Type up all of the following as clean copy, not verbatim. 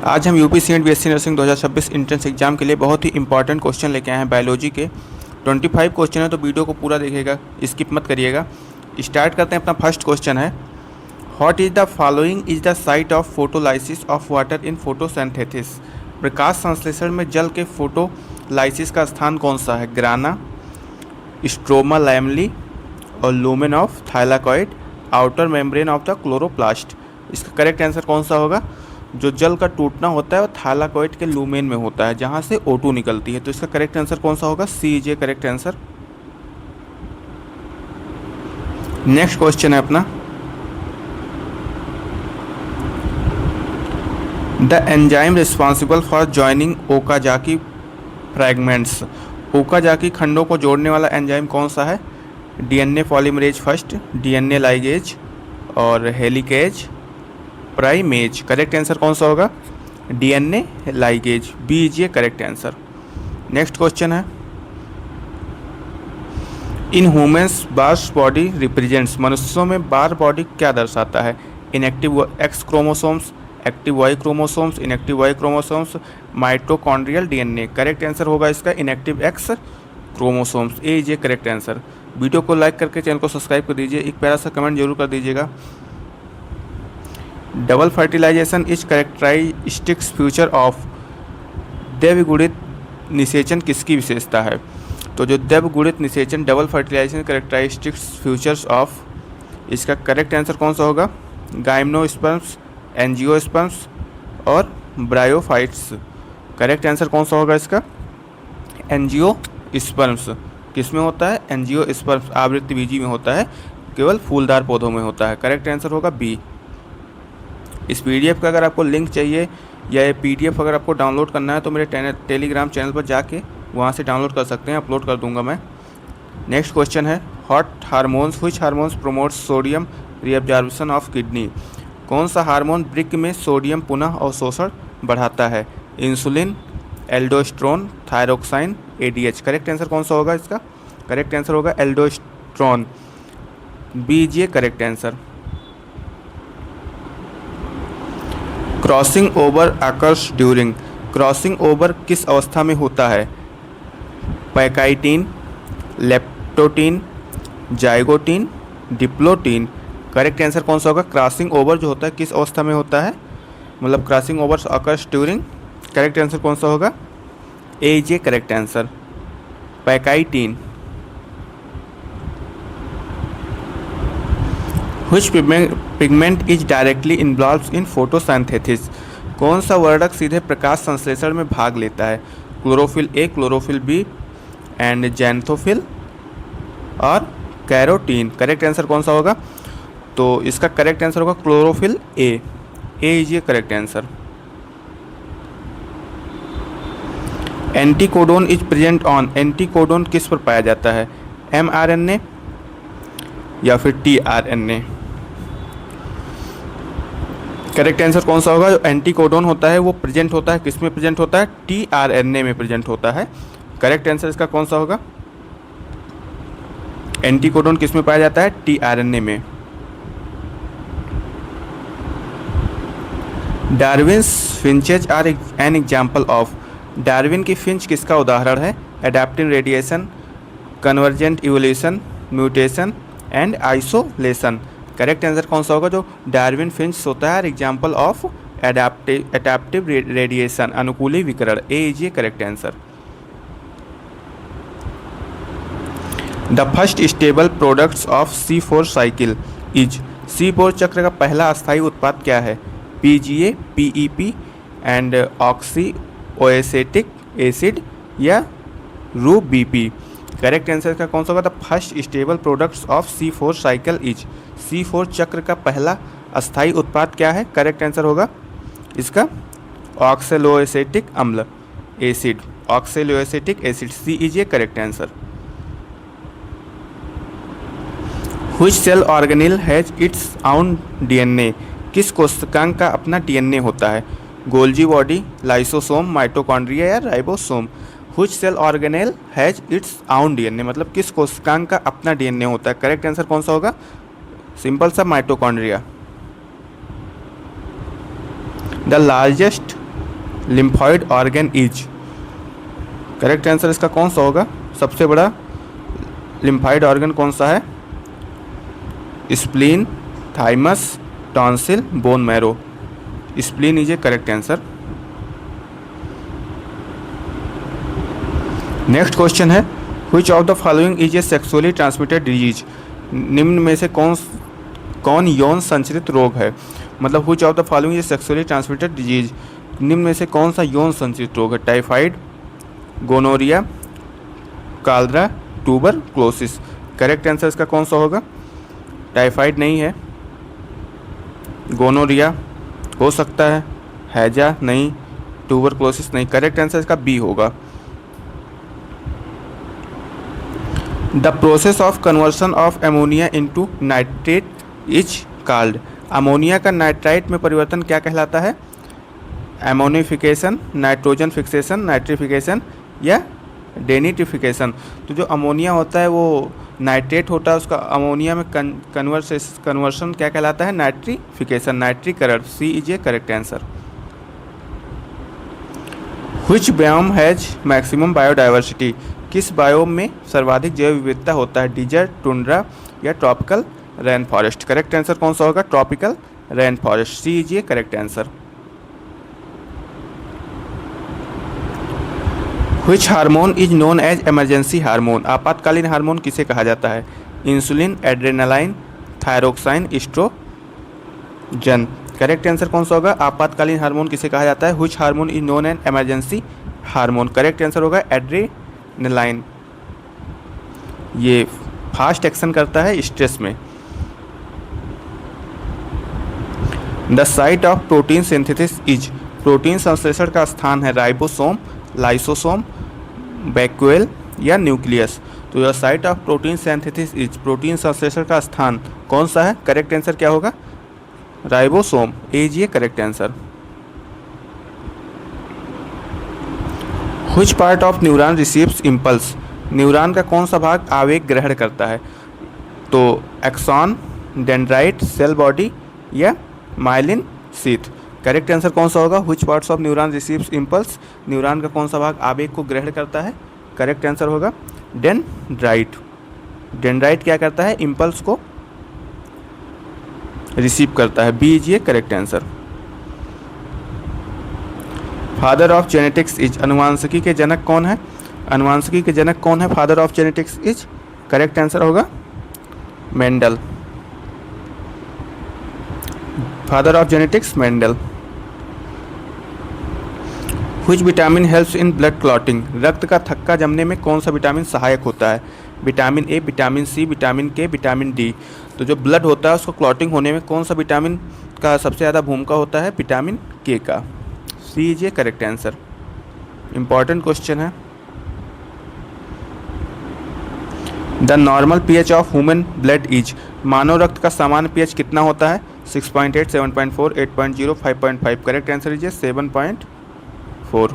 आज हम UP CEAT BSc nursing 2026 entrance exam के लिए बहुत ही इंपॉर्टेंट क्वेश्चन लेके आए हैं बायोलॉजी के। 25 क्वेश्चन है, तो वीडियो को पूरा देखिएगा, स्किप मत करिएगा। स्टार्ट करते हैं। अपना फर्स्ट क्वेश्चन है, what is the following is the site of photolysis of water in photosynthesis. प्रकाश संश्लेषण में जल के फोटोलाइसिस का स्थान कौन सा है? ग्राना, स्ट्रोमा लैमली और lumen of thylakoid, outer membrane of the chloroplast. इसका करेक्ट आंसर कौन सा होगा? जो जल का टूटना होता है वो थाइलाकॉइड के लूमेन में होता है, जहाँ से O2 निकलती है। तो इसका करेक्ट आंसर कौन सा होगा? C is a correct answer. Next question है अपना, the enzyme responsible for joining Okazaki fragments. Okazaki खंडों को जोड़ने वाला एंजाइम कौन सा है? DNA polymerase first, DNA ligase और हेलिकेज प्राइमेज। करेक्ट आंसर कौन सा होगा? DNA ligase, B is a correct answer. Next question है, in humans Barr's body represents. मनुष्यों में बार बॉडी क्या दर्शाता है? Inactive X chromosomes, active Y chromosomes, inactive Y chromosomes, mitochondrial DNA। Correct answer होगा इसका inactive X chromosomes, A is a correct answer. Video को like करके चैनल को सब्सक्राइब कर दीजिए, एक प्यारा सा कमेंट जरूर कर दीजिएगा। Double fertilization is characteristics feature of. देवगुणित निषेचन किसकी विशेषता है? तो जो देवगुणित निषेचन double fertilization characteristics features of, इसका करेक्ट आंसर कौन सा होगा? गाइम्नोस्पर्म्स, एंजियोस्पर्म्स और ब्रायोफाइट्स। करेक्ट आंसर कौन सा होगा इसका? एंजियोस्पर्म्स। किस में होता है? एंजियोस्पर्म्स आवृत्तिबीजी में होता है, केवल फूलदार पौधों में होता है। करेक्ट आंसर होगा बी। इस PDF का अगर आपको लिंक चाहिए या ये PDF अगर आपको डाउनलोड करना है तो मेरे टेलीग्राम चैनल पर जाके वहाँ से डाउनलोड कर सकते हैं, अपलोड कर दूंगा मैं। नेक्स्ट क्वेश्चन है, hot hormones which hormones promotes sodium reabsorption of kidney. कौन सा हार्मोन वृक्क में सोडियम पुनः अवशोषण बढ़ाता है? Insulin, aldosterone, thyroxine, ADH। Correct answer कौन सा होगा इसका? करेक्ट आंसर होगा aldosterone, B is a correct answer. Crossing over occurs during. Crossing over किस अवस्था में होता है? Pachytene, leptotene, zygotene, diplotene. Correct answer कौन सा होगा? क्रॉसिंग ओवर जो होता है किस अवस्था में होता है, मतलब crossing over occurs during. Correct answer कौन सा होगा? A is a correct answer, pachytene. Which pigment is directly involved in photosynthesis। कौन सा वर्णक सीधे प्रकाश संश्लेषण में भाग लेता है? Chlorophyll A, chlorophyll B and xanthophyll और कैरोटीन। करेक्ट आंसर कौन सा होगा? तो इसका करेक्ट आंसर होगा क्लोरोफिल A, ए इज ये correct answer. Anticodon is present on. Anticodon किस पर पाया जाता है? mRNA या फिर tRNA। करेक्ट आंसर कौन सा होगा? जो एंटीकोडोन होता है वो प्रेजेंट होता है किस में प्रेजेंट होता है? tRNA में प्रेजेंट होता है। करेक्ट आंसर इसका कौन सा होगा? एंटीकोडोन किस में पाया जाता है? tRNA में। Darwin's finches are an example of. Darwin की फिंच किसका उदाहरण है? Adaptive radiation, convergent evolution, mutation and isolation. Correct answer कौन सा होगा? जो डार्विन फिंच होता है एग्जाम्पल ऑफ एडेप्टिव रेडिएशन, अनुकूली विकिरण, A is a correct answer. The first stable products of C4 cycle is. C4 चक्र का पहला अस्थायी उत्पाद क्या है? PGA, PEP and oxaloacetic acid या RuBP। करेक्ट आंसर का कौन सा होगा? The first stable products of C4 cycle is. C4 चक्र का पहला अस्थायी उत्पाद क्या है? करेक्ट आंसर होगा इसका ऑक्सैलोएसेटिक अम्ल acid, oxaloacetic acid, C is a correct answer. Which cell organelle has its own DNA। किस कोशिकांग का अपना DNA होता है? गोल्जी बॉडी, लाइसोसोम, माइटोकॉन्ड्रिया या ribosome. Which cell organelle has its own DNA, मतलब किस कोशिकांग का अपना DNA होता है? करेक्ट आंसर कौन सा होगा? सिंपल सा mitochondria. The largest lymphoid organ is, correct answer इसका कौन सा होगा? सबसे बड़ा लिम्फॉइड ऑर्गन कौन सा है? Spleen, thymus, tonsil, bone marrow. Spleen is a correct answer. Next question है, which of the following is a sexually transmitted disease, निम्न में से कौन यौन संचरित रोग है? मतलब which of the following is sexually transmitted disease, निम्न में से कौन सा यौन संचरित रोग है? Typhoid, gonorrhoea, cholera, tuberculosis. Correct answer इसका कौन सा होगा? टाइफाइड नहीं है, गोनोरिया हो सकता है, हैजा नहीं, ट्यूबरक्लोसिस नहीं। करेक्ट आंसर इसका बी होगा। The process of conversion of ammonia into nitrate is called, ammonia का नाइट्राइट में परिवर्तन क्या कहलाता है? एमोनिफिकेशन, नाइट्रोजन फिक्सेशन, नाइट्रिफिकेशन या डेनिट्रिफिकेशन। तो जो अमोनिया होता है वो नाइट्रेट होता है, उसका अमोनिया में कन्वर्सन क्या कहलाता है? नाइट्रिफिकेशन, नाइट्रीकरण। C is a correct answer. Which biome has maximum biodiversity, किस बायोम में सर्वाधिक जैव विविधता होता है? डिजर्ट, टुंड्रा या tropical rain forest. Correct answer कौन सा होगा? Tropical rain forest. C is a correct answer. Which hormone is known as emergency hormone, आपातकालीन हार्मोन किसे कहा जाता है? Insulin, adrenaline, thyroxine, oestrogen. Correct answer कौन सा होगा? आपातकालीन हार्मोन किसे कहा जाता है? Which hormone is known as emergency hormone. Correct answer होगा एड्रेनालाइन। ये फास्ट एक्शन करता है स्ट्रेस में। The site of protein synthesis is, protein संश्लेषण का स्थान है राइबोसोम, लाइसोसोम, वैक्यूल या न्यूक्लियस। तो the site of protein synthesis is, protein संश्लेषण का स्थान कौन सा है? करेक्ट आंसर क्या होगा? Ribosome. A is a correct answer. Which part of neuron receives impulse, neuron का कौन सा भाग आवेग ग्रहण करता है? तो एक्सॉन, डेंड्राइट, सेल बॉडी या माइलिन शीथ। करेक्ट आंसर कौन सा होगा? Which parts of neuron receives impulse, neuron का कौन सा भाग आवेग को ग्रहण करता है? करेक्ट आंसर होगा डेंड्राइट। डेंड्राइट क्या करता है? इम्पल्स को रिसीव करता है। B is a correct answer. Father of genetics is, अनुवांशिकी के जनक कौन है? अनुवांशिकी के जनक कौन है? Father of genetics is, correct answer होगा Mendel. Father of genetics Mendel. Which vitamin helps in blood clotting, रक्त का थक्का जमने में कौन सा विटामिन सहायक होता है? Vitamin A, vitamin C, vitamin K, vitamin D. तो जो ब्लड होता है उसको क्लॉटिंग होने में कौन सा विटामिन का सबसे ज़्यादा भूमिका होता है? विटामिन के का। C is a correct answer. Important question है। The normal pH of human blood is, मानव रक्त का सामान्य पीएच कितना होता है? 6.8, 7.4, 8.0, 5.5। Correct answer is 7.4।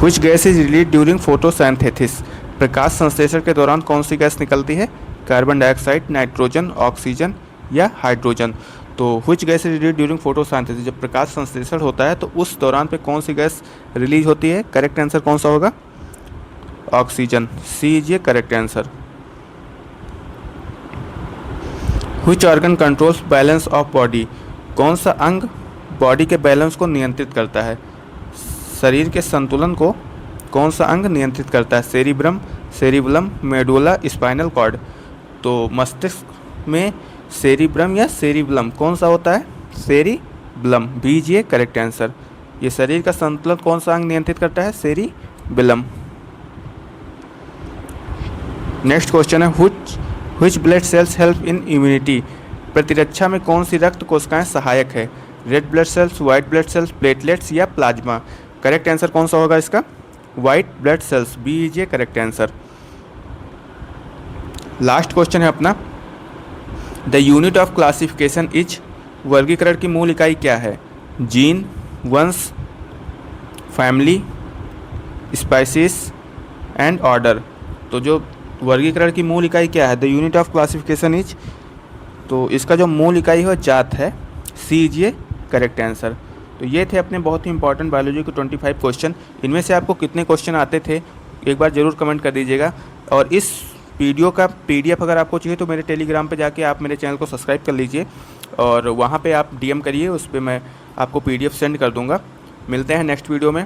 Which gas is release during photosynthesis, प्रकाश संश्लेषण के दौरान कौन सी गैस निकलती है? कार्बन डाइऑक्साइड, नाइट्रोजन, ऑक्सीजन या हाइड्रोजन। तो which gas is release during photosynthesis, जब प्रकाश संश्लेषण होता है तो उस दौरान पे कौन सी गैस रिलीज होती है? करेक्ट आंसर कौन सा होगा? Oxygen. C is a correct answer. Which organ controls balance of body, कौन सा अंग बॉडी के बैलेंस को नियंत्रित करता है? शरीर के संतुलन को कौन सा अंग नियंत्रित करता है? Cerebrum, cerebellum, medulla, spinal cord. तो मस्तिष्क में सेरिब्रम या सेरिबलम कौन सा होता है? Cerebellum. B is a correct answer. ये शरीर का संतुलन कौन सा अंग नियंत्रित करता है? सेरिबलम। नेक्स्ट क्वेश्चन है, which blood cells help in immunity, प्रतिरक्षा में कौन सी रक्त कोशिकाएं सहायक है? Red blood cells, white blood cells, platelets या प्लाज्मा। करेक्ट आंसर कौन सा होगा इसका? White blood cells. B is a correct answer. Last question है अपना, the unit of classification is, वर्गीकरण की मूल इकाई क्या है? जीन, वंश, फैमिली, स्पाइसीज एंड ऑर्डर। तो जो वर्गीकरण की मूल इकाई क्या है? The unit of classification is, तो इसका जो मूल इकाई है जात है। सी इज ए करेक्ट आंसर। तो ये थे अपने बहुत ही इंपॉर्टेंट बायोलॉजी के 25 क्वेश्चन। इनमें से आपको कितने क्वेश्चन आते थे एक बार ज़रूर कमेंट कर दीजिएगा। और इस वीडियो का PDF अगर आपको चाहिए तो मेरे टेलीग्राम पे जाके आप मेरे चैनल को सब्सक्राइब कर लीजिए और वहाँ पे आप DM करिए, उस पर मैं आपको PDF सेंड कर दूँगा। मिलते हैं नेक्स्ट वीडियो में।